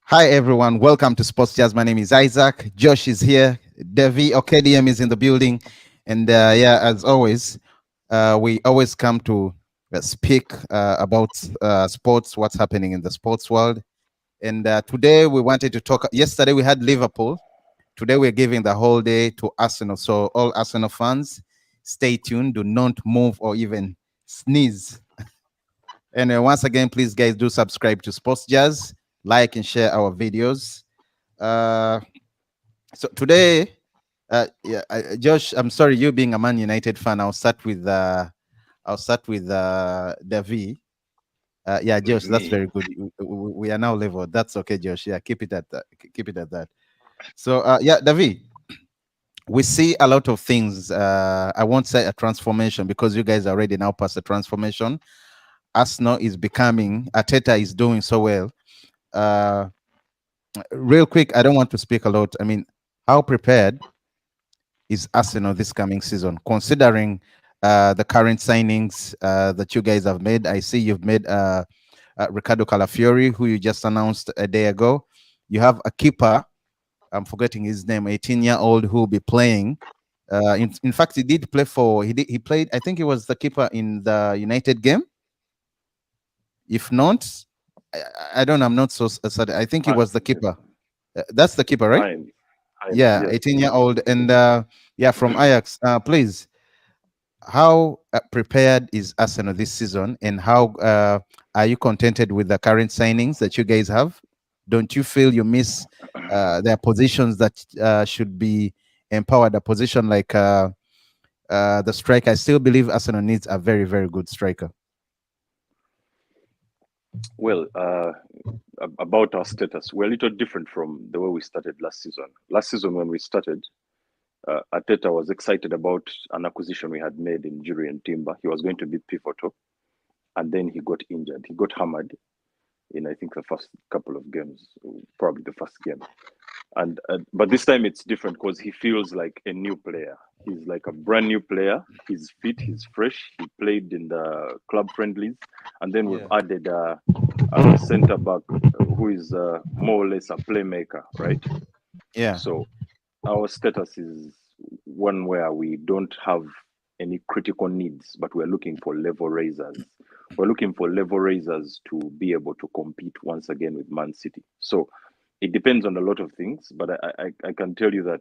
Hi everyone, welcome to Sports Jazz. My name is Isaac. Josh is here. Devi OKDM is in the building, and yeah, as always, we always come to speak about sports, what's happening in the sports world. And today we wanted to talk. Yesterday we had Liverpool. Today we're giving the whole day to Arsenal. So all Arsenal fans, stay tuned. Do not move or even sneeze. And once again, please guys do subscribe to Sports Jazz, like and share our videos. Uh, so today, yeah, Josh, I'm sorry, you being a Man United fan, I'll start with Davi. Yeah, Josh, that's very good. We are now level. That's okay, Josh. Yeah, keep it at that. Keep it at that. So yeah, Davi, we see a lot of things. I won't say a transformation because you guys are already now past the transformation. Arsenal is becoming, Ateta is doing so well. Uh, Real quick, I don't want to speak a lot. I mean, how prepared is Arsenal this coming season, considering the current signings that you guys have made? I see you've made Ricardo Calafiori, who you just announced a day ago. You have a keeper, I'm forgetting his name, 18-year-old, who will be playing. In fact, he did play for, he played, I think he was the keeper in the United game. If not, I don't know, I'm not so certain. I think he was the keeper. That's the keeper, right? Yeah, Yes. 18-year-old. And yeah, from Ajax. Please, how prepared is Arsenal this season, and how are you contented with the current signings that you guys have? Don't you feel you miss their positions that should be empowered? A position like the striker. I still believe Arsenal needs a very, very good striker. Well, about our status, we're a little different from the way we started last season. Last season, when we started, Ateta was excited about an acquisition we had made in Jurien Timber. He was going to be pivotal, and then he got injured. He got hammered in, I think, the first couple of games, probably the first game. And but this time it's different because he feels like a new player. He's like a brand new player. He's fit. He's fresh. He played in the club friendlies, and then we've Yeah. added a centre back who is more or less a playmaker, right? Yeah. So our status is one where we don't have any critical needs, but we're looking for level raisers. We're looking for level raisers to be able to compete once again with Man City. So it depends on a lot of things, but I can tell you that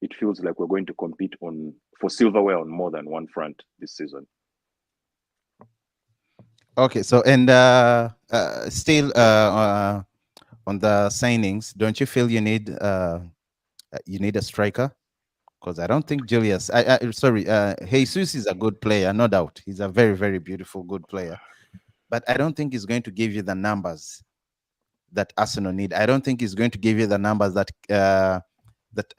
it feels like we're going to compete on for silverware on more than one front this season. Okay. So and still on the signings, don't you feel you need a striker? Because I don't think Julius. Sorry, Jesus is a good player, no doubt. He's a very, very beautiful, good player. But I don't think he's going to give you the numbers that Arsenal need. I don't think he's going to give you the numbers that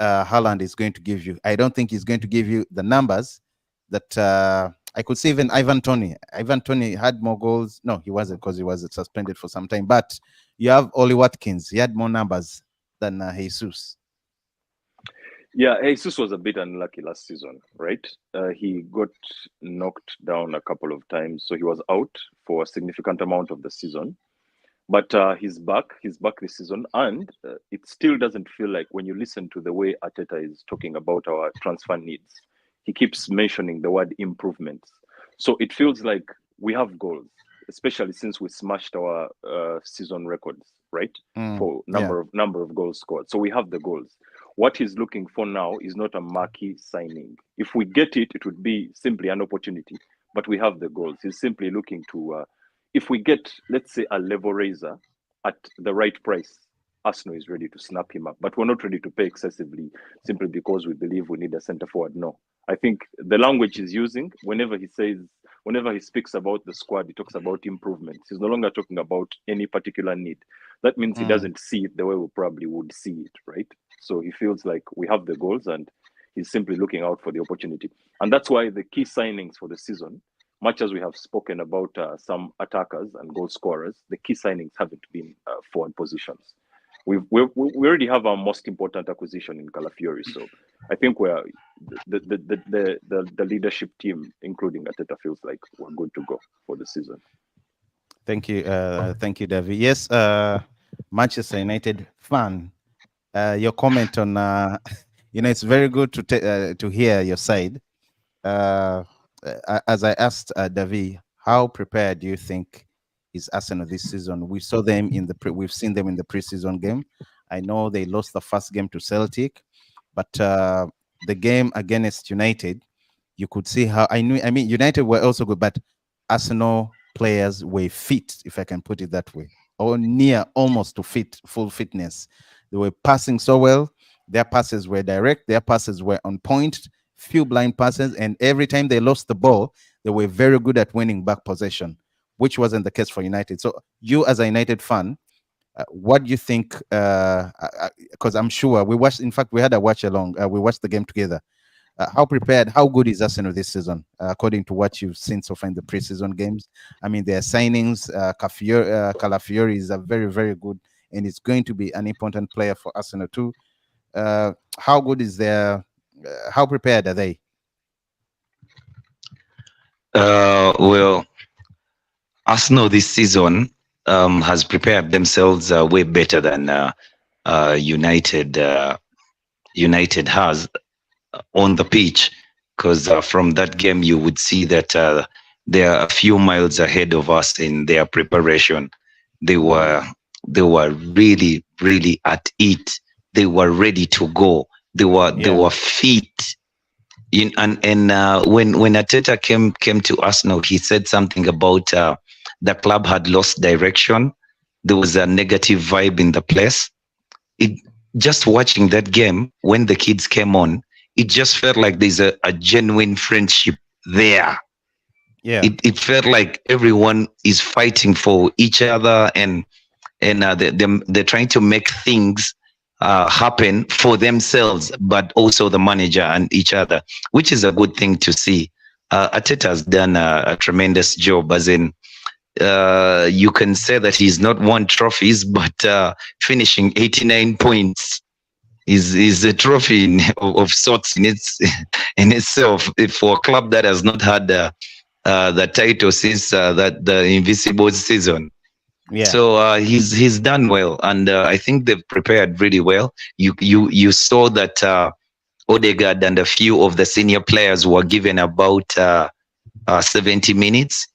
Haaland is going to give you. I don't think he's going to give you the numbers that I could see even Ivan Tony. Ivan Tony had more goals. No, he wasn't because he was suspended for some time. But you have Oli Watkins. He had more numbers than Jesus. Yeah, Jesus was a bit unlucky last season, right? He got knocked down a couple of times, so he was out for a significant amount of the season. But he's back. He's back this season, and it still doesn't feel like when you listen to the way Ateta is talking about our transfer needs, he keeps mentioning the word improvements. So it feels like we have goals, especially since we smashed our season records, right? For Yeah. number of goals scored. So we have the goals. What he's looking for now is not a marquee signing. If we get it, it would be simply an opportunity. But we have the goals. He's simply looking to if we get, let's say, a level raiser at the right price, Arsenal is ready to snap him up. But we're not ready to pay excessively simply because we believe we need a centre forward. No. I think the language he's using, whenever he speaks about the squad, he talks about improvements. He's no longer talking about any particular need. That means he Mm. doesn't see it the way we probably would see it, right? So he feels like we have the goals and he's simply looking out for the opportunity. And that's why the key signings for the season, much as we have spoken about some attackers and goal scorers, the key signings haven't been forward positions. We already have our most important acquisition in Calafiori, so I think we're the leadership team, including Ateta, feels like we're good to go for the season. Thank you, David. Yes, Manchester United fan. Your comment on, it's very good to hear your side. Uh, as I asked David, how prepared do you think is Arsenal this season? We saw them we've seen them in the preseason game. I know they lost the first game to Celtic, but the game against United, you could see how I mean, United were also good, but Arsenal players were fit, if I can put it that way, or near almost to full fitness. They were passing so well. Their passes were direct. Their passes were on point. Few blind passes, and every time they lost the ball, they were very good at winning back possession, which wasn't the case for United. So, you as a United fan, what do you think? Because I'm sure we watched. In fact, we had a watch along. We watched the game together. How prepared, how good is Arsenal this season, according to what you've seen so far in the preseason games? I mean, their signings, Calafiori is a very, very good, and it's going to be an important player for Arsenal too. How good is their, how prepared are they? Well, Arsenal this season has prepared themselves way better than United. United has on the pitch, because from that game you would see that they are a few miles ahead of us in their preparation. They were they were really really at it. They were ready to go. They Yeah, were fit. And when Ateta came to Arsenal, he said something about the club had lost direction. There was a negative vibe in the place. It Just watching that game when the kids came on, it just felt like there's a genuine friendship there. yeah, It felt like everyone is fighting for each other, and they're trying to make things happen for themselves, but also the manager and each other, which is a good thing to see. Ateta has done a tremendous job, as in you can say that he's not won trophies, but finishing 89 points is a trophy of sorts in in itself. For a club that has not had the title since that the Invisible season. yeah. So he's done well, and I think they've prepared really well. You saw that Odegaard and a few of the senior players were given about 70 minutes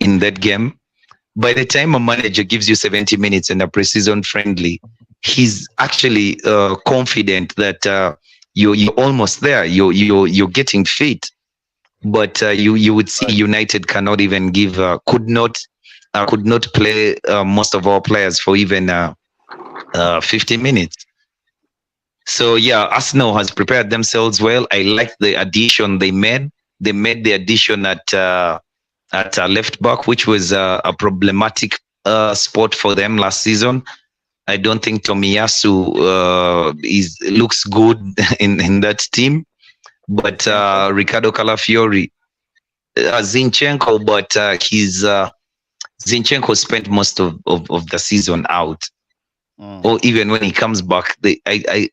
in that game. By the time a manager gives you 70 minutes in a preseason friendly, he's actually confident that you're almost there. You're getting fit. But you would see Right. United cannot even give could not play most of our players for even 50 minutes. So yeah, Arsenal has prepared themselves well. I like the addition they made. They made the addition at left back, which was a problematic spot for them last season. I don't think Tomiyasu is looks good in that team, but Zinchenko. Ricardo Calafiori, Zinchenko, but he's Zinchenko spent most of the season out, Mm. or even when he comes back. I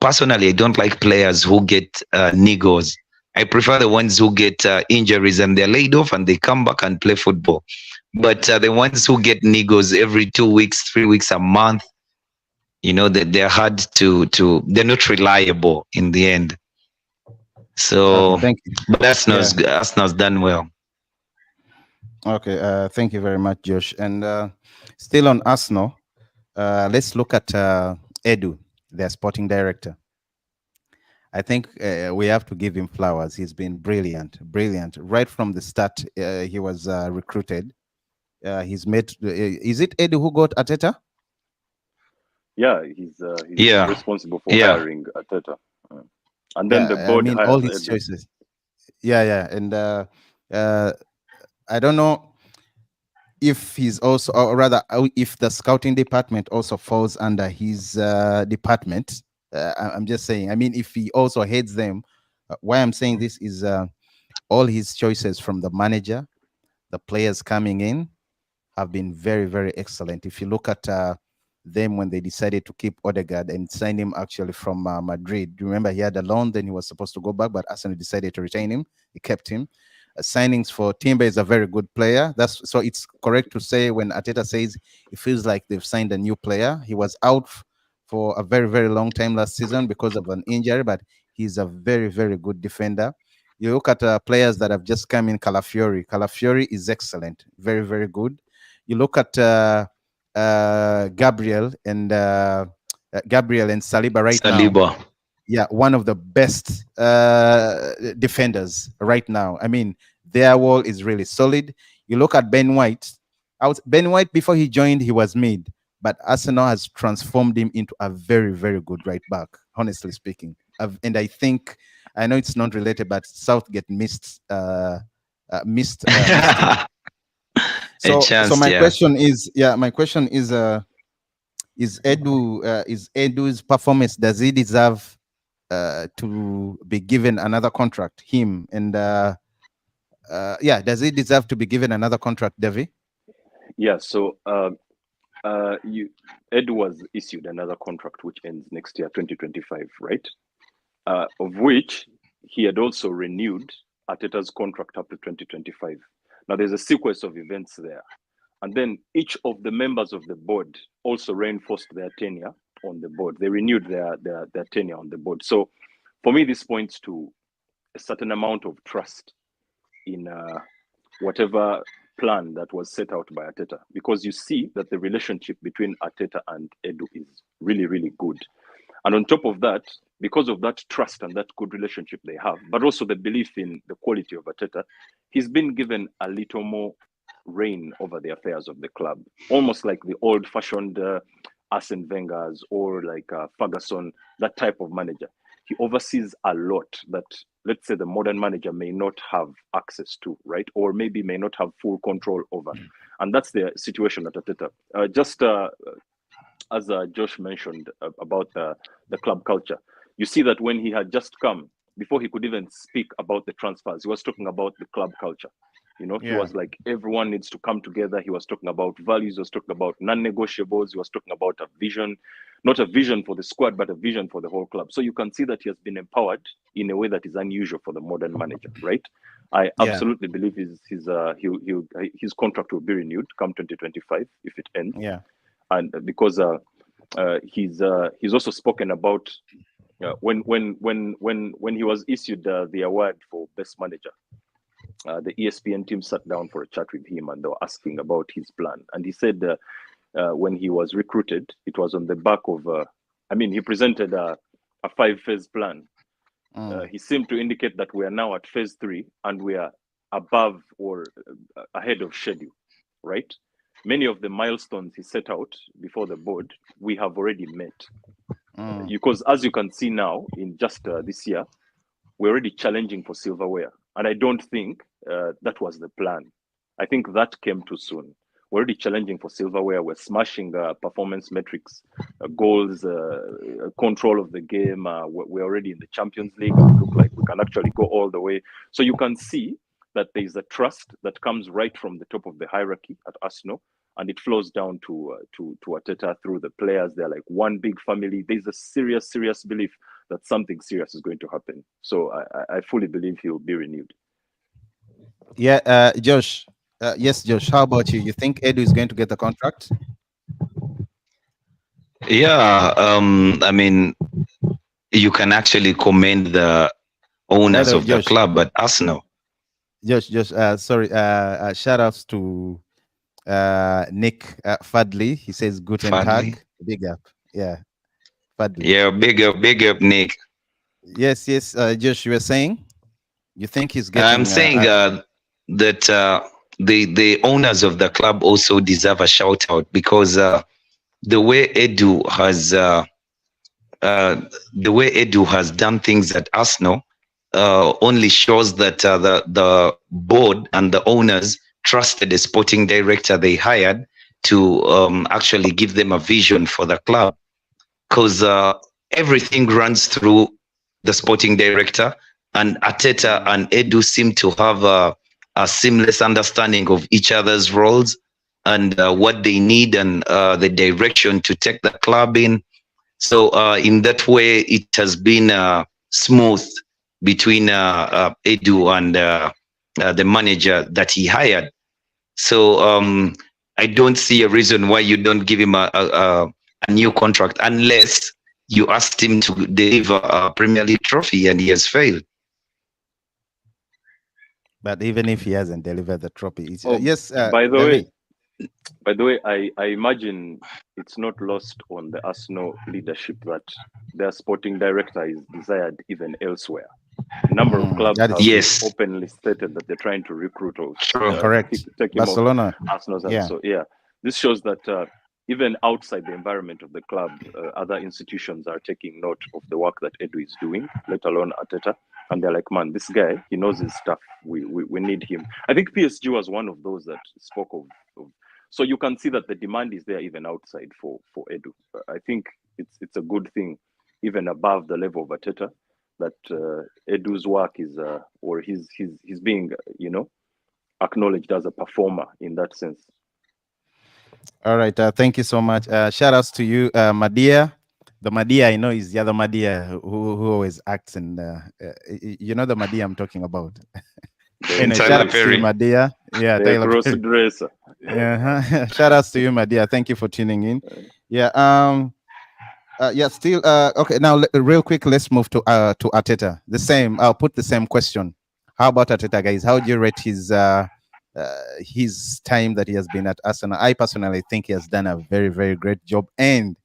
personally, I don't like players who get niggles. I prefer the ones who get injuries and they're laid off and they come back and play football. But the ones who get niggles every 2 weeks, 3 weeks, a month, that they're hard they're not reliable in the end. Okay, So, thank you. but Yeah. Arsenal's done well. Okay, thank you very much, Josh. And still on Arsenal, let's look at Edu, their sporting director. I think we have to give him flowers. He's been brilliant, brilliant. Right from the start, he was recruited. He's made. Is it Edu who got Ateta? Yeah, he's Yeah, responsible for yeah. hiring Ateta, uh, and then the Yeah, I board mean all hires his Edu. choices. Yeah, yeah, and uh, I don't know if he's also, or rather, if the scouting department also falls under his department. I'm just saying. I mean, if he also heads them, why I'm saying this is all his choices from the manager, the players coming in have been very, very excellent. If you look at them when they decided to keep Odegaard and sign him actually from Madrid, you remember he had a loan, then he was supposed to go back, but Arsenal decided to retain him. He kept him. signings for Timber is a very good player. That's so it's correct to say when Ateta says it feels like they've signed a new player. He was out for a very, very long time last season because of an injury, but he's a very, very good defender. You look at players that have just come in. Calafiori. Calafiori is excellent, very, very good. You look at Gabriel and Saliba right now. Saliba. Yeah, one of the best defenders right now. I mean, their wall is really solid. You look at Ben White. Ben White before he joined, he was mid, but Arsenal has transformed him into a very, very good right back. Honestly speaking, and I think I know it's not related, but Southgate missed him. A So chance, my yeah. question is, is Edu's performance, does he deserve to be given another contract? Him and does he deserve to be given another contract, Devi? Yeah. So Ed was issued another contract which ends next year, 2025, right? Of which he had also renewed Arteta's contract up to 2025. Now there's a sequence of events there. And then each of the members of the board also reinforced their tenure on the board. They renewed their tenure on the board. So for me, this points to a certain amount of trust in whatever plan that was set out by Arteta, because you see that the relationship between Arteta and Edu is really, really good. And on top of that, because of that trust and that good relationship they have, but also the belief in the quality of Arteta, he's been given a little more reign over the affairs of the club, almost like the old-fashioned Arsene Wenger's or like Ferguson, that type of manager. He oversees a lot that, let's say, the modern manager may not have access to, right? Or maybe may not have full control over. And that's the situation at Arteta. As Josh mentioned about the club culture, you see that when he had just come, before he could even speak about the transfers, he was talking about the club culture. You know, he was like, everyone needs to come together. He was talking about values. He was talking about non-negotiables. He was talking about a vision, not a vision for the squad, but a vision for the whole club. So you can see that he has been empowered in a way that is unusual for the modern manager, right? I absolutely believe his contract will be renewed come 2025 if it ends. Yeah, and because he's also spoken about when he was issued the award for best manager. The ESPN team sat down for a chat with him and they were asking about his plan. And he said when he was recruited, it was on the back of, he presented a 5-phase plan. He seemed to indicate that we are now at phase 3 and we are above or ahead of schedule, right? Many of the milestones he set out before the board, we have already met. Because as you can see now, in just this year, we're already challenging for silverware. And I don't think that was the plan. I think that came too soon. We're already challenging for silverware. We're smashing performance metrics, goals, control of the game. We're already in the Champions League. We look like we can actually go all the way. So you can see that there is a trust that comes right from the top of the hierarchy at Arsenal, and it flows down to Arteta through the players. They're like one big family. There's a serious belief that something serious is going to happen. So I fully believe he will be renewed. Yeah, Josh. Yes, Josh. How about you? You think Edu is going to get the contract? Yeah, you can actually commend the owners of the club, but Arsenal. Josh, sorry. Shout outs to Nick Fadley. He says Guten Tag. Big up. Yeah. Fadley. Yeah, big up, Nick. Yes. Josh, you were saying you think he's getting. I'm saying that the owners of the club also deserve a shout out, because the way Edu has done things at Arsenal only shows that the board and the owners trusted the sporting director they hired to actually give them a vision for the club, because everything runs through the sporting director, and Arteta and Edu seem to have a seamless understanding of each other's roles and what they need and the direction to take the club in. So in that way, it has been smooth between Edu the manager that he hired. So I don't see a reason why you don't give him a new contract unless you asked him to deliver a Premier League trophy and he has failed. But even if he hasn't delivered the trophy, Oh, yes, by the David. way, I imagine it's not lost on the Arsenal leadership that their sporting director is desired even elsewhere. A number of clubs That have is true. Yes, openly stated that they're trying to recruit or true. Correct. take him off Barcelona. Arsenal's hands. Yeah. So yeah, this shows that even outside the environment of the club, other institutions are taking note of the work that Edu is doing, let alone Arteta. And they're like, man, this guy, he knows his stuff. We need him. I think PSG was one of those that spoke of. So you can see that the demand is there even outside for Edu. I think it's a good thing, even above the level of Arteta, that Edu's work is or he's being acknowledged as a performer in that sense. All right. Thank you so much. Shout outs to you, Madia. The Madia I know is the other Madia who always acts in you know the Madia I'm talking about. Anyway, shout Tyler outs to you, Perry. Madia. Yeah, The Tyler cross Perry. dresser. Yeah. Shout outs to you, Madia. Thank you for tuning in. Yeah. Yeah. Still. Okay. Now, real quick, let's move to Arteta. The same. I'll put the same question. How about Arteta, guys? How do you rate his time that he has been at Arsenal? I personally think he has done a very, very great job, and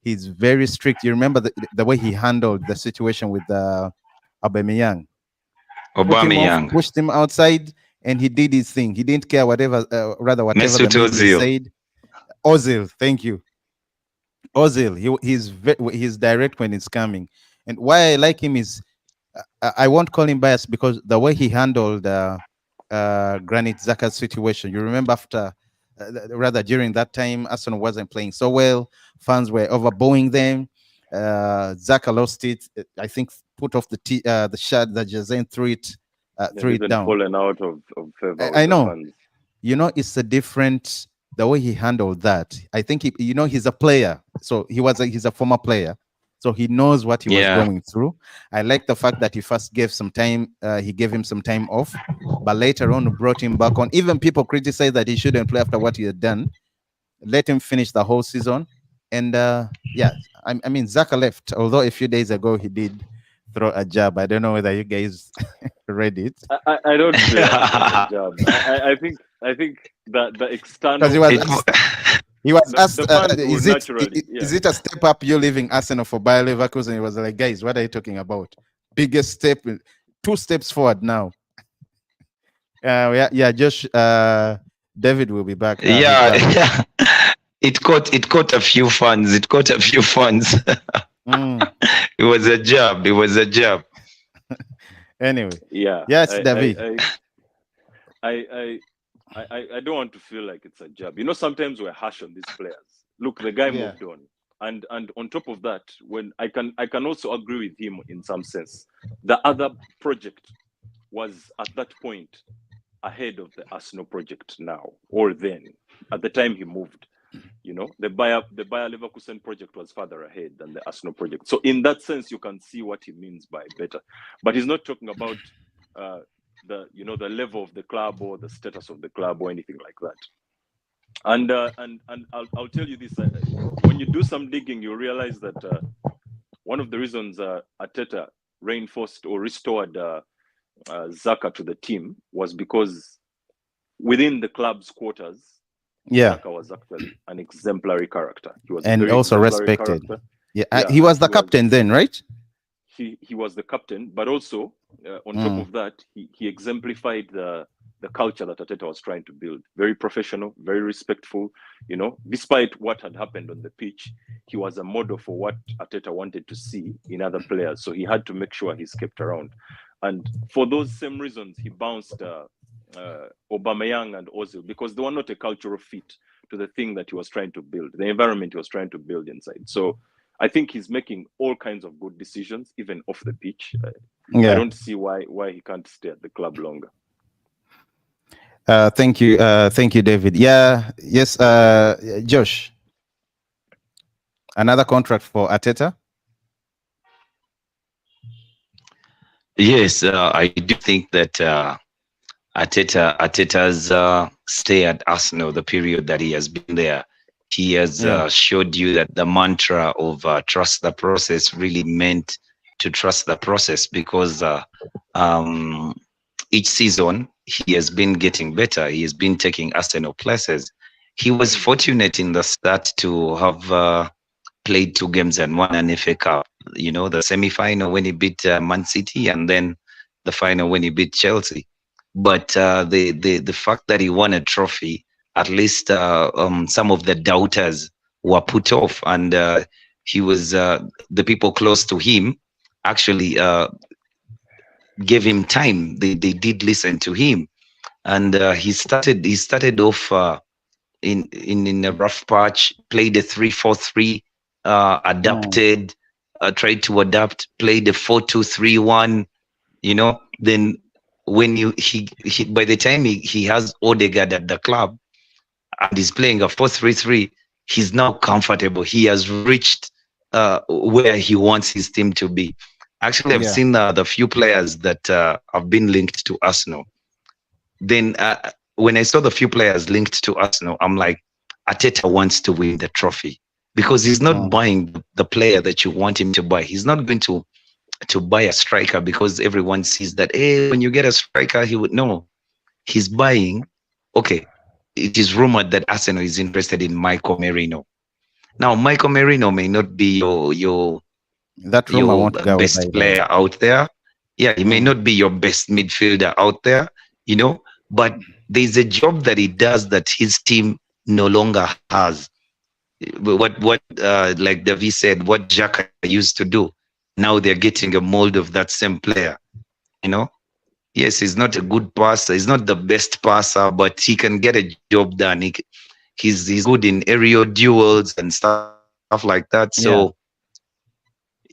he's very strict. You remember the way he handled the situation with Aubameyang. Put him off, Aubameyang. pushed him outside, and he did his thing. He didn't care whatever Mesut the media Ozil. said. Ozil, thank you. Ozil, he's direct when it's coming. And why I like him is I won't call him biased because the way he handled Granit Xhaka's situation. You remember after, rather during that time, Arsenal wasn't playing so well. Fans were overbowing them. Xhaka lost it. I think put off the shot that Jazeen threw it Even down. fallen out of favor I with the know. fans. You know, it's a different the way he handled that. I think he's a player, so he's a former player, so he knows what he was going through. I like the fact that he first gave some time. He gave him some time off, but later on brought him back on. Even people criticize that he shouldn't play after what he had done. Let him finish the whole season, and yeah, I mean Zaka left. Although a few days ago he did throw a jab. I don't know whether you guys read it. I don't feel like it was a job. I think that the external Because he was asked, is it a step up you leaving Arsenal for Bayer Leverkusen? He was like, guys, what are you talking about? Biggest step, 2 steps forward now. Yeah, Josh, David will be back. Yeah. It caught a few fans. It caught a few fans. It was a job. Anyway. Yeah. Yes, David. I don't want to feel like it's a job. Sometimes we're harsh on these players. Look, the guy moved on. And on top of that, when I can also agree with him in some sense. The other project was at that point ahead of the Arsenal project now or then. At the time he moved, the Bayer Leverkusen project was further ahead than the Arsenal project. So in that sense, you can see what he means by better. But he's not talking about the level of the club or the status of the club or anything like that. And I'll tell you this: when you do some digging, you realize that one of the reasons Arteta reinforced or restored Xhaka to the team was because within the club's quarters, Xhaka was actually an exemplary character. He was and also respected. He was the captain then, right? He was the captain, but also on top of that, he exemplified the culture that Arteta was trying to build. Very professional, very respectful. Despite what had happened on the pitch, he was a model for what Arteta wanted to see in other players. So he had to make sure he's kept around. And for those same reasons, he bounced Aubameyang and Ozil because they were not a cultural fit to the thing that he was trying to build, the environment he was trying to build inside. So I think he's making all kinds of good decisions, even off the pitch. I don't see why he can't stay at the club longer. Thank you, David. Yes, Josh. Another contract for Arteta. Yes, I do think that Ateta's stay at Arsenal, the period that he has been there, he has showed you that the mantra of trust the process really meant to trust the process, because um, each season he has been getting better. He has been taking Arsenal places. He was fortunate in the start to have played 2 games and won an FA Cup. You know, the semi-final when he beat Man City, and then the final when he beat Chelsea. But the fact that he won a trophy, at least some of the doubters were put off, and he was the people close to him actually gave him time. They did listen to him, and he started off in a rough patch, played a 3-4-3, adapted, tried to adapt, played a 4-2-3-1, you know. Then when he by the time he has Odegaard at the club and he's playing a 4-3-3, he's now comfortable. He has reached where he wants his team to be. Actually, I've seen the few players that have been linked to Arsenal. Then when I saw the few players linked to Arsenal, I'm like, Arteta wants to win the trophy, because he's not buying the player that you want him to buy. He's not going to buy a striker because everyone sees that, hey, when you get a striker, he would know. He's buying. Okay, it is rumored that Arsenal is interested in Michael Merino. Now, Michael Merino may not be your that rumor won't go away, best player out there. Yeah, he may not be your best midfielder out there, you know, but there's a job that he does that his team no longer has. What like David said, what Xhaka used to do, now they're getting a mold of that same player, you know. Yes, he's not a good passer, he's not the best passer, but he can get a job done. He's good in aerial duels and stuff like that. So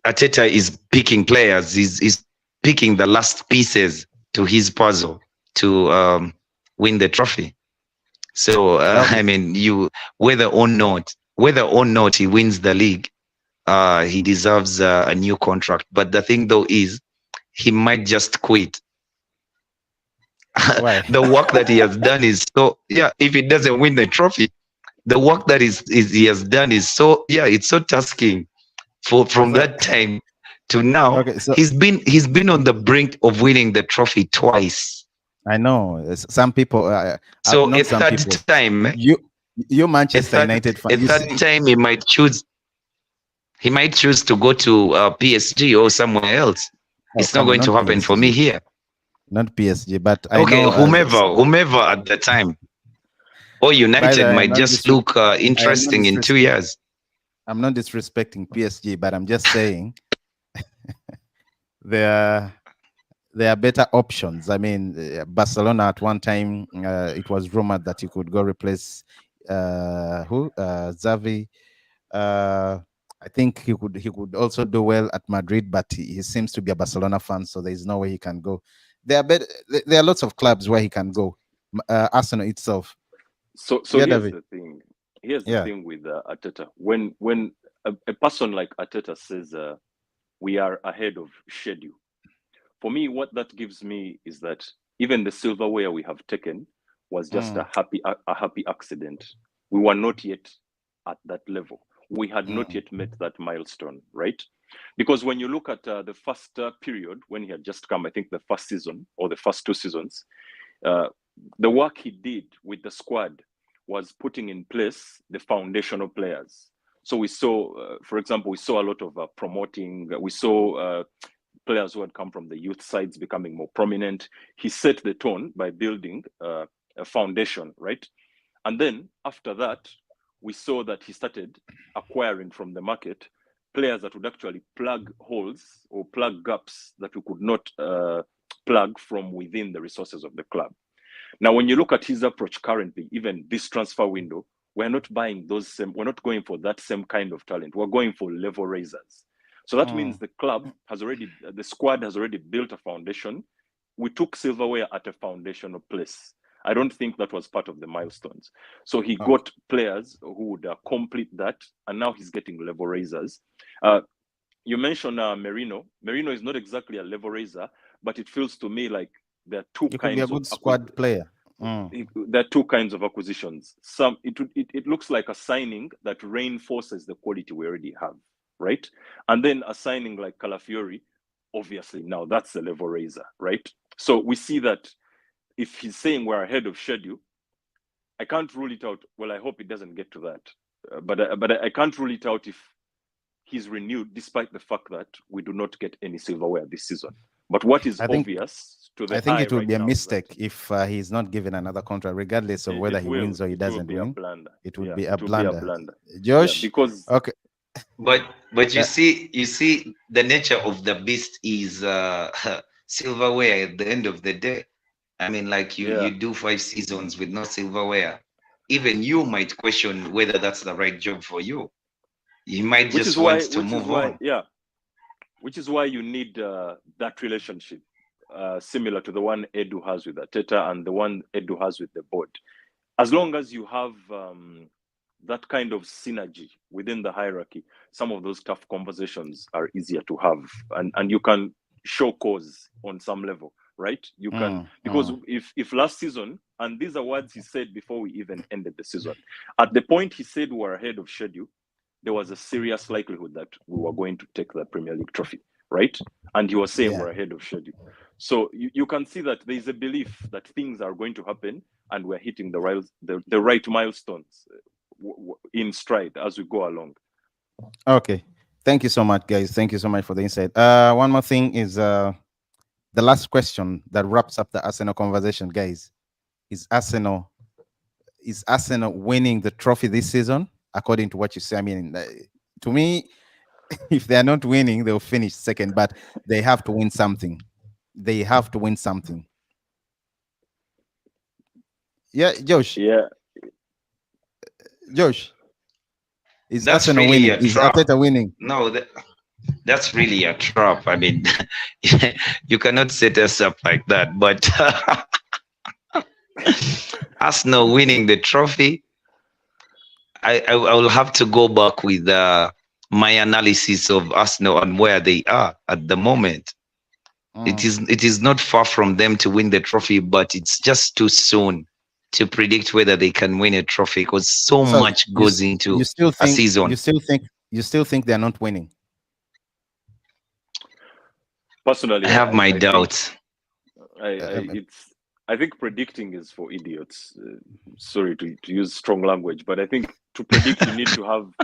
Arteta is picking players, he's picking the last pieces to his puzzle to win the trophy. So I mean, whether or not he wins the league, he deserves a new contract. But the thing though is, he might just quit. The work that he has done is so, yeah. If he doesn't win the trophy, the work that is he has done is so, yeah, it's so tasking. From that time to now, he's been on the brink of winning the trophy twice. I know some people. So not a some third people. time, You Manchester United fan. A third time he might choose to go to PSG or somewhere else. It's not going to happen for me here. Not PSG, but I okay, know whomever at the time. Or United might just look interesting in 2 years. I'm not disrespecting PSG, but I'm just saying there are better options. I mean, Barcelona at one time, it was rumored that he could go replace Xavi. I think he could also do well at Madrid, but he seems to be a Barcelona fan, so there is no way he can go. There are lots of clubs where he can go. Arsenal itself. So here's the thing. Here's the thing with Arteta. When a person like Arteta says we are ahead of schedule, for me, what that gives me is that even the silverware we have taken was just a happy accident. We were not yet at that level. We had not yet met that milestone, right? Because when you look at the first period, when he had just come, I think the first season or the first 2 seasons, the work he did with the squad was putting in place the foundational players. So we saw, for example, we saw a lot of promoting. We saw players who had come from the youth sides becoming more prominent. He set the tone by building a foundation, right? And then after that, we saw that he started acquiring from the market players that would actually plug holes or plug gaps that we could not plug from within the resources of the club. Now, when you look at his approach currently, even this transfer window, we're not buying we're not going for that same kind of talent. We're going for level raisers. So that means the squad has already built a foundation. We took silverware at a foundational place. I don't think that was part of the milestones. So he got players who would complete that, and now he's getting level raisers. You mentioned Merino. Merino is not exactly a level raiser, but it feels to me like there are two You could be a kinds of good squad player. there are two kinds of acquisitions. Some it looks like a signing that reinforces the quality we already have, right? And then a signing like Calafiori, obviously now that's the level raiser, right? So we see that if he's saying we're ahead of schedule, I can't rule it out. Well, I hope it doesn't get to that, but I can't rule it out if he's renewed, despite the fact that we do not get any silverware this season. But what is obvious to the I think eye it would right be a now mistake if he's not given another contract, regardless of whether he wins or he doesn't be a win. blunder. It would Yeah, be a it would be a blunder. blunder. Josh, because okay, But you Yeah. see the nature of the beast is silverware at the end of the day. I mean, like you do 5 seasons with no silverware. Even you might question whether that's the right job for you. You might just want to move on. Which is why you need that relationship, similar to the one Edu has with Ateta and the one Edu has with the board. As long as you have that kind of synergy within the hierarchy, some of those tough conversations are easier to have, and you can show cause on some level, right? You can, because if last season, and these are words he said before we even ended the season, at the point he said we were ahead of schedule, there was a serious likelihood that we were going to take the Premier League trophy, right? And he was saying we're ahead of schedule. So you can see that there is a belief that things are going to happen and we're hitting the right milestones in stride as we go along. Okay. Thank you so much, guys. Thank you so much for the insight. One more thing is the last question that wraps up the Arsenal conversation, guys. Is Arsenal winning the trophy this season? According to what you say, I mean, to me, if they are not winning, they'll finish second. But they have to win something. They have to win something. Yeah, Josh. Yeah, Josh. Is That's Arsenal really winning? a Is trap. Arteta winning? No, that's really a trap. I mean, you cannot set us up like that. But Arsenal winning the trophy, I will have to go back with my analysis of Arsenal and where they are at the moment. It is not far from them to win the trophy, but it's just too soon to predict whether they can win a trophy because so much goes into a season. You still think they're not winning? Personally, I have my doubts. I think predicting is for idiots. Sorry to use strong language, but I think to predict, you need to have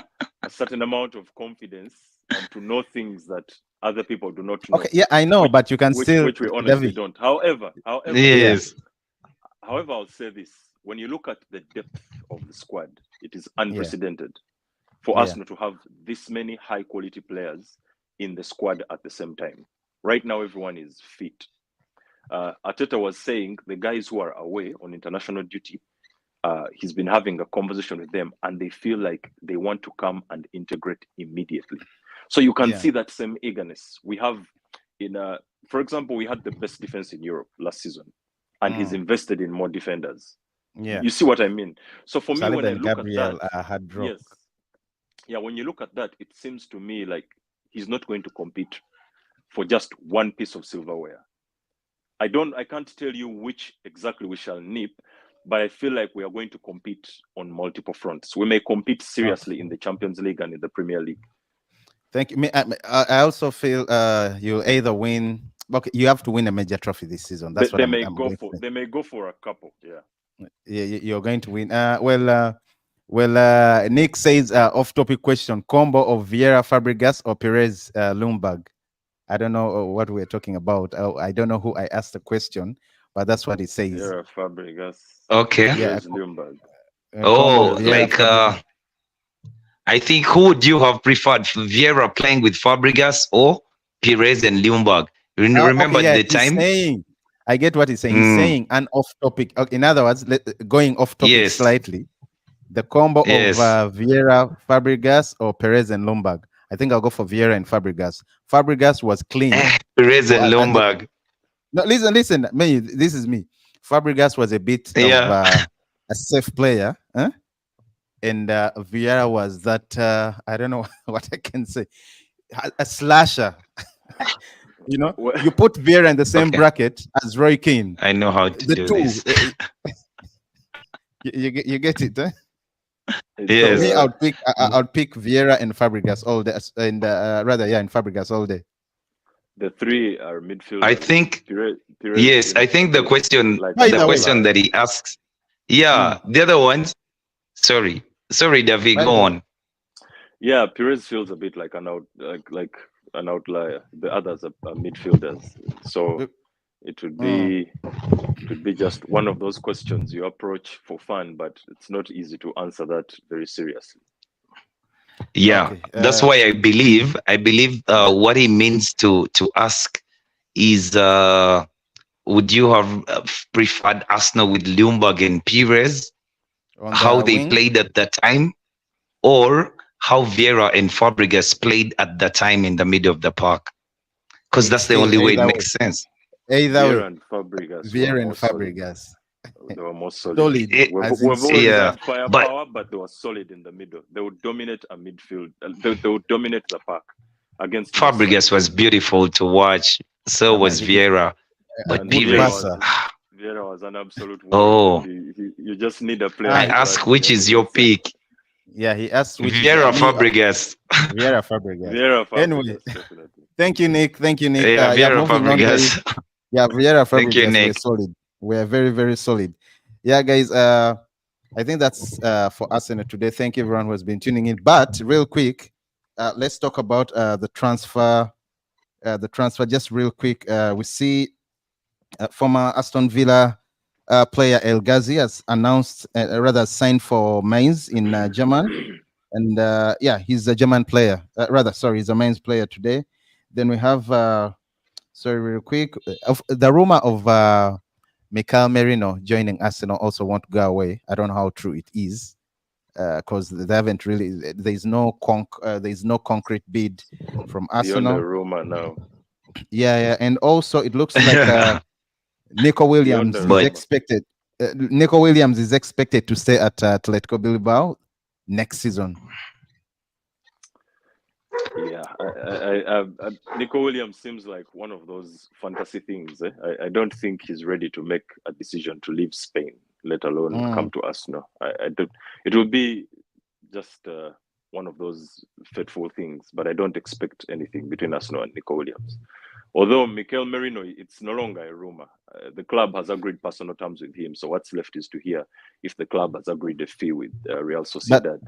a certain amount of confidence and to know things that other people do not know. Okay, yeah, I know, but you can still, which we honestly don't. However, yes. However, I'll say this: when you look at the depth of the squad, it is unprecedented for Arsenal to have this many high-quality players in the squad at the same time. Right now, everyone is fit. Arteta was saying the guys who are away on international duty, he's been having a conversation with them and they feel like they want to come and integrate immediately. So you can see that same eagerness. We have for example, we had the best defense in Europe last season and he's invested in more defenders. Yeah. You see what I mean? So for Saliba me, when I and look Gabriel at that, had dropped. yes. Yeah, when you look at that, it seems to me like he's not going to compete for just one piece of silverware. I can't tell you which exactly we shall nip, but I feel like we are going to compete on multiple fronts. We may compete seriously in the Champions League and in the Premier League. Thank you. I also feel you'll either win. Okay, you have to win a major trophy this season. That's what they I'm may going go for. to say. They may go for a couple. Yeah. Yeah, you're going to win. Nick says off-topic question: combo of Vieira, Fabregas, or Perez, Lumberg. I don't know what we're talking about. I don't know who I asked the question, but that's what it says. Vieira, Fabregas. Okay. Perez, Lumberg. I think who would you have preferred, Vieira playing with Fabregas or Perez and Ljungberg? Remember the time? I get what he's saying. He's saying an off-topic. In other words, going off-topic slightly, the combo of Vieira, Fabregas, or Perez and Ljungberg. I think I'll go for Vieira and Fabregas. Fabregas was clean. Perez and Ljungberg. No, listen. This is me. Fabregas was a bit of a safe player, and Vieira was that I don't know what I can say, a slasher. You know, Well, you put Vieira in the same Okay. bracket as Roy Keane. I know how to The do two, this. you get it. Eh? it's So me, Yes. I'd pick Vieira and Fabregas all day, and rather, yeah, and Fabregas all day. the three are I midfielders. think Perez yes. I seems a think the bit question like By an the way, outlier. that he asks. Yeah, mm, the other ones. Sorry, David. by Go the on. Yeah, Perez feels a bit like like an outlier. The others are midfielders. So way, it would mm, be just one of those questions you approach for fun, but it's not easy to answer that very seriously. Yeah, okay. that's why I believe what he means to ask is would you have preferred Arsenal with Ljungberg and Pires, On how the they wing, played at that time, or how Vieira and Fabregas played at that time in the middle of the park? Because it's that's the still only way it either way. makes sense. Either Vieira way, and Fabregas were Vieira and more solid. Fabregas, They were more solid. solid It, We've, as in we've always solid. yeah, had but firepower, but they were solid in the middle. They would dominate a midfield. They would dominate the park against most Fabregas sides. was beautiful to watch. So Man, was Vieira. a But And good Pires, passer. Vieira was an absolute warrior. oh, You just need a player I Ah, like that ask in which your is your side. pick, yeah, he asked which is Vieira, me. Fabregas. Vieira Fabregas. Vieira Anyway, Fabregas, definitely. thank you, Nick. Thank you, Nick. Yeah, Yeah, Vieira, moving on, guys. Fabregas. Yeah, Vieira Thank you, Fabregas were Nick. solid. We're very, very solid. Yeah, guys. I think that's for us in today. Thank you, everyone who has been tuning in. But real quick, let's talk about the transfer. The transfer, just real quick. We see former Aston Villa player El Ghazi has announced, rather signed for Mainz in German, and yeah, he's a German player. Rather, sorry, he's a Mainz player today. Then we have, sorry, real quick, of the rumor of Mikel Merino joining Arsenal also won't go away. I don't know how true it is because they haven't really. There's no concrete bid from Beyond the Arsenal. rumor now. Yeah, and also it looks like Nico Beyond Williams the is But rumor. expected. Nico Williams is expected to stay at Atletico Bilbao next season. Yeah, Nico Williams seems like one of those fantasy things. Eh? I don't think he's ready to make a decision to leave Spain, let alone come to Arsenal. I don't. It will be just one of those fateful things, but I don't expect anything between Arsenal and Nico Williams. Although Mikel Merino, it's no longer a rumor. The club has agreed personal terms with him, so what's left is to hear if the club has agreed a fee with Real Sociedad.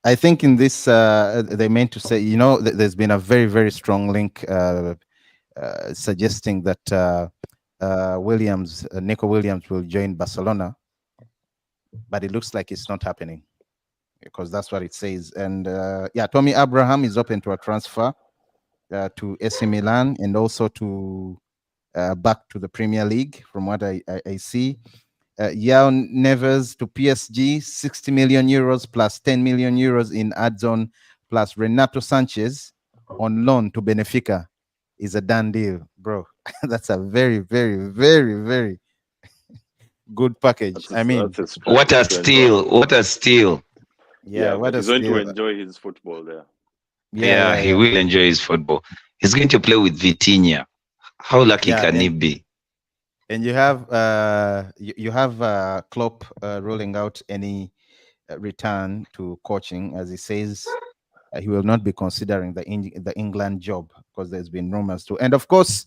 I think in this, they meant to say, there's been a very, very strong link suggesting that Nico Williams will join Barcelona, but it looks like it's not happening because that's what it says. And yeah, Tommy Abraham is open to a transfer to AC Milan and also to back to the Premier League, from what I see. Yao Neves to PSG, 60 million euros plus 10 million euros in add-on, plus Renato Sanchez on loan to Benfica is a done deal, bro. That's a very, very, very, very good package. I mean, that's what a strange one. steal! What a steal! yeah, what but a he's going to steal. enjoy his football there. Yeah, he will enjoy his football. He's going to play with Vitinha. How lucky Yeah, can he be? And you have you have Klopp rolling out any return to coaching, as he says he will not be considering the England job because there's been rumors too, and of course,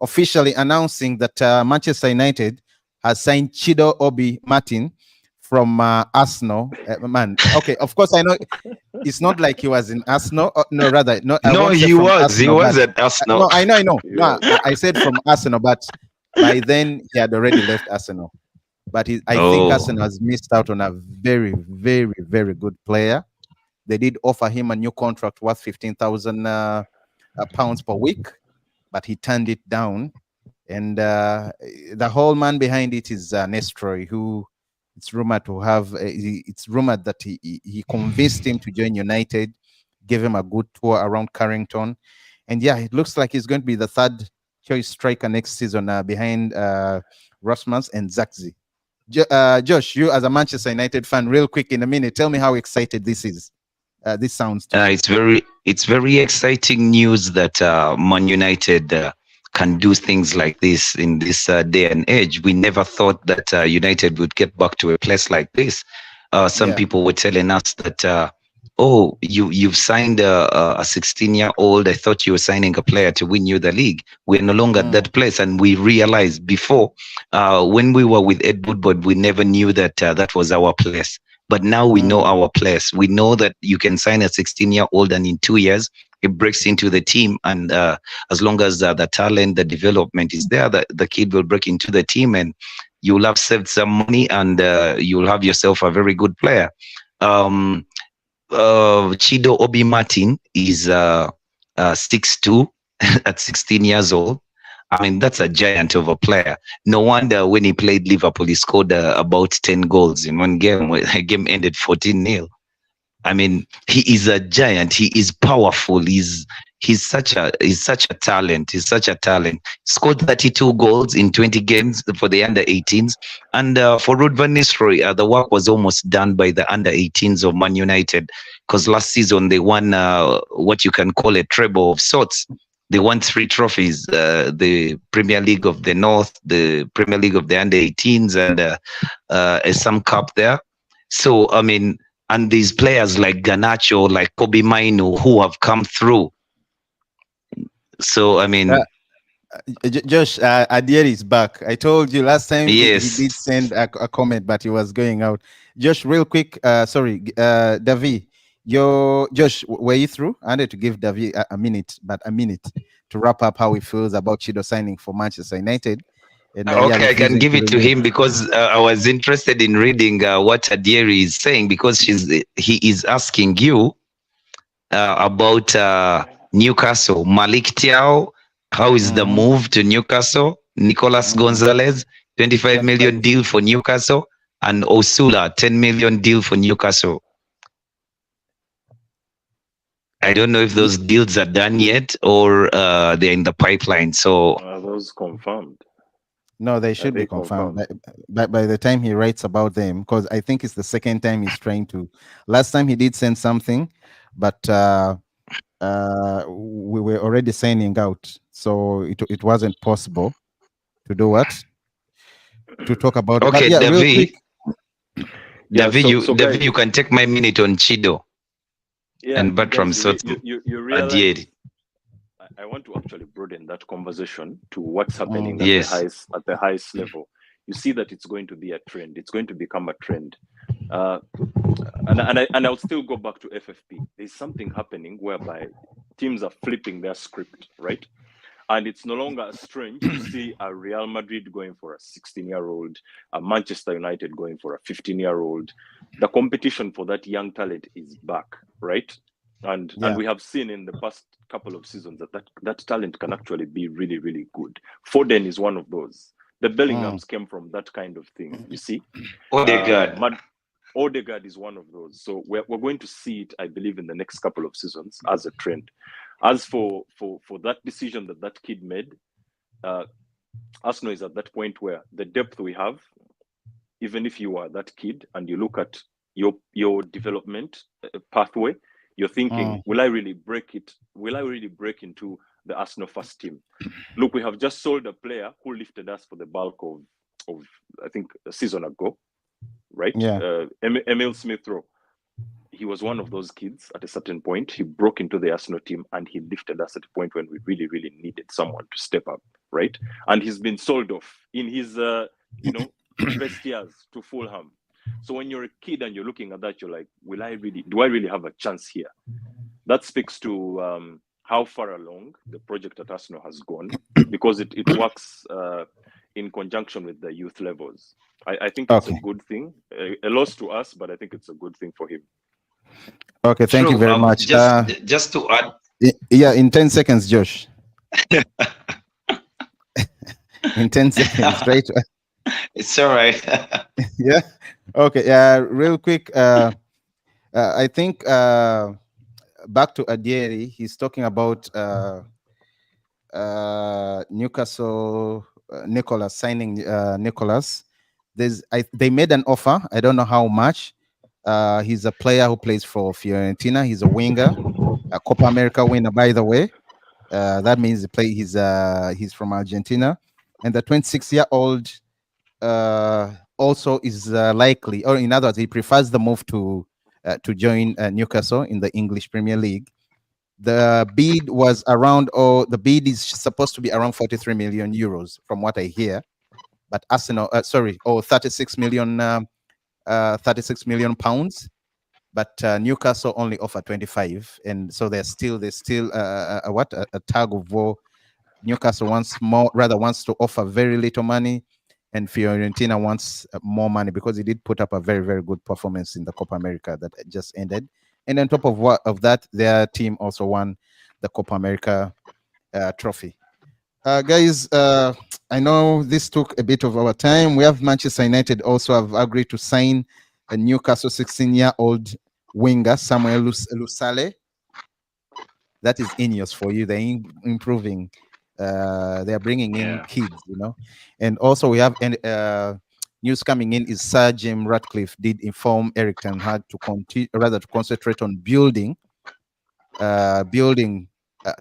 officially announcing that Manchester United has signed Chido Obi Martin from Arsenal. Man, okay, of course I know it's not like he was in Arsenal. No, rather, no, I No, won't say he from was. He Arsenal, was but at Arsenal. no, I know. No, Yeah. I said from Arsenal, but by then he had already left Arsenal. But I think Oh, Arsenal has missed out on a very, very, very good player. They did offer him a new contract worth 15,000 pounds per week, but he turned it down. And the whole man behind it is Nestroy, who it's rumored to have. It's rumored that he convinced him to join United, gave him a good tour around Carrington, and yeah, it looks like he's going to be the third choice striker next season behind Rasmus and Zaxi. Josh, you as a Manchester United fan, real quick in a minute, tell me how excited this is. This sounds to you. it's very exciting news that Man United can do things like this in this day and age. We never thought that United would get back to a place like this. Some Yeah. people were telling us that, oh, you've signed a 16-year-old. I thought you were signing a player to win you the league. We're no longer at that place, and we realized before, when we were with Ed Woodward, we never knew that that was our place. But now we know our place. We know that you can sign a 16-year-old, and in 2 years it breaks into the team. And as long as the talent, the development is there, the kid will break into the team, and you'll have saved some money, and you'll have yourself a very good player. Chido Obi Martin is 6'2" at 16 years old. I mean, that's a giant of a player. No wonder when he played Liverpool, he scored about 10 goals in one game. The game ended 14-0. I mean, he is a giant. He is powerful. He's such a talent. He's such a talent. Scored 32 goals in 20 games for the under 18s. And for Ruud van Nistelrooy, the work was almost done by the under 18s of Man United, because last season they won what you can call a treble of sorts. They won 3 trophies: the Premier League of the North, the Premier League of the under 18s, and some cup there. So I mean. And these players like Garnacho, like Kobe Mainu, who have come through. So, I mean... Josh, Adier is back. I told you last time yes. he did send a comment, but he was going out. Josh, real quick, sorry, Davi, Josh, were you through? I wanted to give Davi a minute to wrap up how he feels about Chido signing for Manchester United. And, okay, I can give it to him, because I was interested in reading what Adieri is saying, because he is asking you about Newcastle. Malik Thiaw, how is the move to Newcastle? Nicolas Gonzalez, 25 million deal for Newcastle, and Osula, 10 million deal for Newcastle. I don't know if those deals are done yet, or they're in the pipeline. So are those confirmed? No, they should be confirmed. By the time he writes about them, because I think it's the second time he's trying to. Last time he did send something, but we were already signing out, so it wasn't possible to do what? To talk about. Okay, yeah, real quick. David, you can take my minute on Chido. Yeah, and Bertram. So you realize. I want to actually broaden that conversation to what's happening at the highest level. You see that it's going to be a trend. It's going to become a trend. And I'll still go back to FFP. There's something happening whereby teams are flipping their script, right? And it's no longer strange to see a Real Madrid going for a 16-year-old, a Manchester United going for a 15-year-old. The competition for that young talent is back, right? And we have seen in the past couple of seasons that talent can actually be really, really good. Foden is one of those. The Bellinghams came from that kind of thing, you see. Odegaard is one of those. So we're going to see it, I believe, in the next couple of seasons as a trend. As for that decision that kid made, Arsenal is at that point where the depth we have, even if you are that kid and you look at your development pathway, you're thinking, will I really break it? Will I really break into the Arsenal first team? Look, we have just sold a player who lifted us for the bulk of I think, a season ago, right? Yeah. Emil Smith-Rowe. He was one of those kids at a certain point. He broke into the Arsenal team and he lifted us at a point when we really, really needed someone to step up, right? And he's been sold off in his, best years to Fulham. So when you're a kid and you're looking at that, you're like, do I really have a chance here? That speaks to how far along the project at Arsenal has gone, because it works in conjunction with the youth levels. I think it's a good thing. A loss to us, but I think it's a good thing for him. Okay, thank you very much. Just to add. Yeah, in 10 seconds, Josh. In 10 seconds, straight. It's all right. Yeah. Okay. Real quick. I think back to Adieri. He's talking about Newcastle. Nicolas signing Nicolas. They made an offer. I don't know how much. He's a player who plays for Fiorentina. He's a winger, a Copa America winner, by the way. That means he's from Argentina, and the 26-year-old also is likely, or in other words, he prefers the move to join Newcastle in the English Premier League. The bid was around, or the bid is supposed to be around 43 million euros, from what I hear. But Arsenal, 36 million, 36 million pounds. But Newcastle only offer 25, and so there's still a tug of war. Newcastle wants to offer very little money, and Fiorentina wants more money because he did put up a very, very good performance in the Copa America that just ended. And on top of that, their team also won the Copa America trophy. Guys, I know this took a bit of our time. We have Manchester United also have agreed to sign a Newcastle 16-year-old winger, Samuel Lusale. That is Ineos for you. They're improving. They're bringing in kids, And also we have news coming in is Sir Jim Ratcliffe did inform Eric Ten Hag to concentrate on building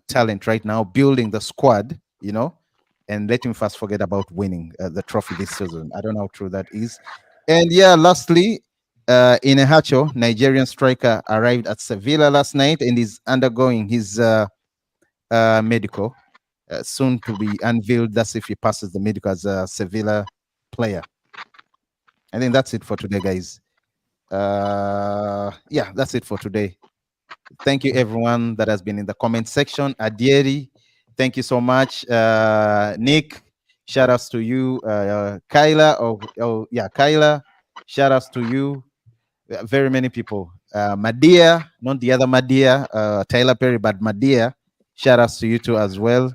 talent right now, building the squad, and let him first forget about winning the trophy this season. I don't know how true that is. And yeah, lastly, Iheanacho, Nigerian striker, arrived at Sevilla last night and is undergoing his medical, soon to be unveiled. That's if he passes the medical as a Sevilla player. I think that's it for today, guys. Yeah, that's it for today. Thank you, everyone that has been in the comment section. Adieri, thank you so much. Nick, shout outs to you. Kyla, Kyla, shout outs to you. Very many people. Madia, not the other Madia, Tyler Perry, but Madia, shout outs to you too as well.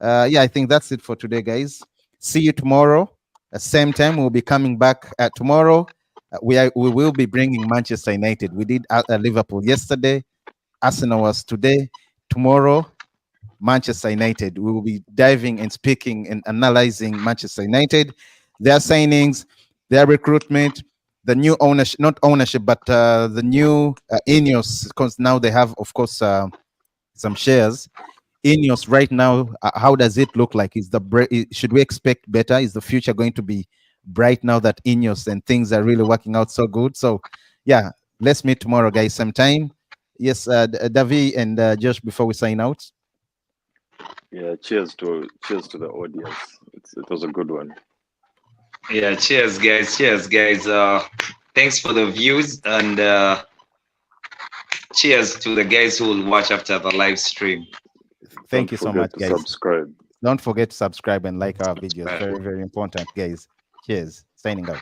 Yeah, I think that's it for today, guys. See you tomorrow. At same time, we'll be coming back tomorrow. We will be bringing Manchester United. We did Liverpool yesterday. Arsenal was today. Tomorrow, Manchester United. We will be diving and speaking and analyzing Manchester United, their signings, their recruitment, the new ownership, not ownership, but the new Ineos, because now they have, of course, some shares. Ineos right now, how does it look like? Should we expect better? Is the future going to be bright now that Ineos and things are really working out so good? So, yeah, let's meet tomorrow, guys, sometime. Yes, Davi and Josh, before we sign out. Yeah, cheers to the audience. It was a good one. Yeah, cheers, guys. Cheers, guys. Thanks for the views, and cheers to the guys who will watch after the live stream. Thank you so much, guys. Subscribe. Don't forget to subscribe and like our videos. Very, very important, guys. Cheers. Signing out.